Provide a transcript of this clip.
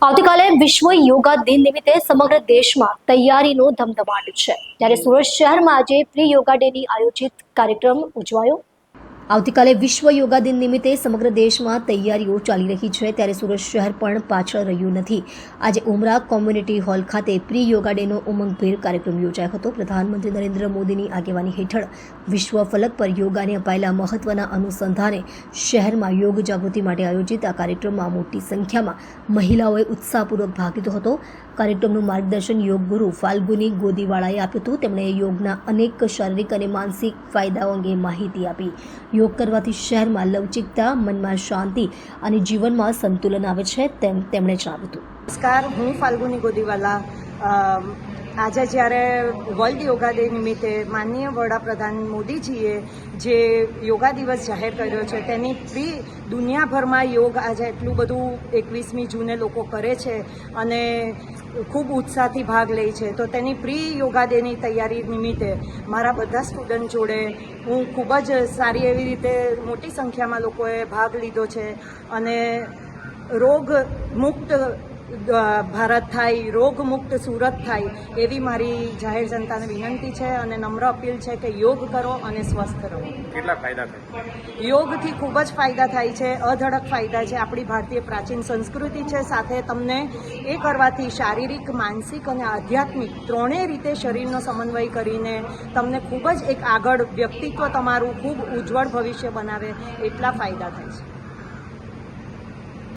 આવતીકાલે વિશ્વ યોગા દિન નિમિત્તે સમગ્ર દેશમાં તૈયારીનો ધમધમાટ છે ત્યારે સુરત શહેરમાં આજે પ્રી યોગા ડેની આયોજિત કાર્યક્રમ ઉજવાયો। આવતીકાલે વિશ્વ યોગા દિન નિમિત્તે સમગ્ર દેશમાં તૈયારીઓ ચાલી રહી છે ત્યારે સુરત શહેર પણ પાછળ રહ્યું નથી। આજે ઉમરા કોમ્યુનિટી હોલ ખાતે પ્રી યોગા ડેનો ઉમંગભેર કાર્યક્રમ યોજાયો હતો। પ્રધાનમંત્રી નરેન્દ્ર મોદીની આગેવાની હેઠળ વિશ્વ ફલક પર યોગાને અપાયેલા મહત્વના અનુસંધાને શહેરમાં યોગ જાગૃતિ માટે આયોજિત આ કાર્યક્રમમાં મોટી સંખ્યામાં મહિલાઓએ ઉત્સાહપૂર્વક ભાગ લીધો હતો। કાર્યક્રમનું માર્ગદર્શન યોગ ગુરુ ફાલ્ગુની ગોદીવાળાએ આપ્યું હતું। તેમણે યોગના અનેક શારીરિક અને માનસિક ફાયદાઓ અંગે માહિતી આપી। યોગ કરવાથી શહેરમાં લવચિકતા, મનમાં શાંતિ અને જીવનમાં સંતુલન આવે છે તેમ તેમણે જણાવ્યું હતું। નમસ્કાર, હું ફાલ્ગુની ગોદીવાલા। આજે જ્યારે વર્લ્ડ યોગા ડે નિમિત્તે માનનીય વડાપ્રધાન મોદીજીએ જે યોગા દિવસ જાહેર કર્યો છે તેની પ્રી દુનિયાભરમાં યોગ આજે એટલું બધું 21મી જૂને લોકો કરે છે અને ખૂબ ઉત્સાહથી ભાગ લે છે, તો તેની પ્રી યોગા ડેની તૈયારી નિમિત્તે મારા બધા સ્ટુડન્ટ જોડે હું ખૂબ જ સારી એવી રીતે મોટી સંખ્યામાં લોકોએ ભાગ લીધો છે અને રોગ મુક્ત ભારત થાય, રોગ મુક્ત સુરત થાય એવી મારી જાહેર જનતાને વિનંતી છે અને નમ્ર અપીલ છે કે યોગ કરો અને સ્વસ્થ રહો। કેટલા ફાયદા થાય? યોગથી ખૂબ જ ફાયદા થાય છે, અઢળક ફાયદા છે। આપણી ભારતીય પ્રાચીન સંસ્કૃતિ છે, સાથે તમને એ કરવાથી શારીરિક, માનસિક અને આધ્યાત્મિક ત્રણેય રીતે શરીરનો સમન્વય કરીને તમને ખૂબ જ એક આગળ વ્યક્તિત્વ તમારું ખૂબ ઉજ્જવળ ભવિષ્ય બનાવે એટલા ફાયદા થાય છે।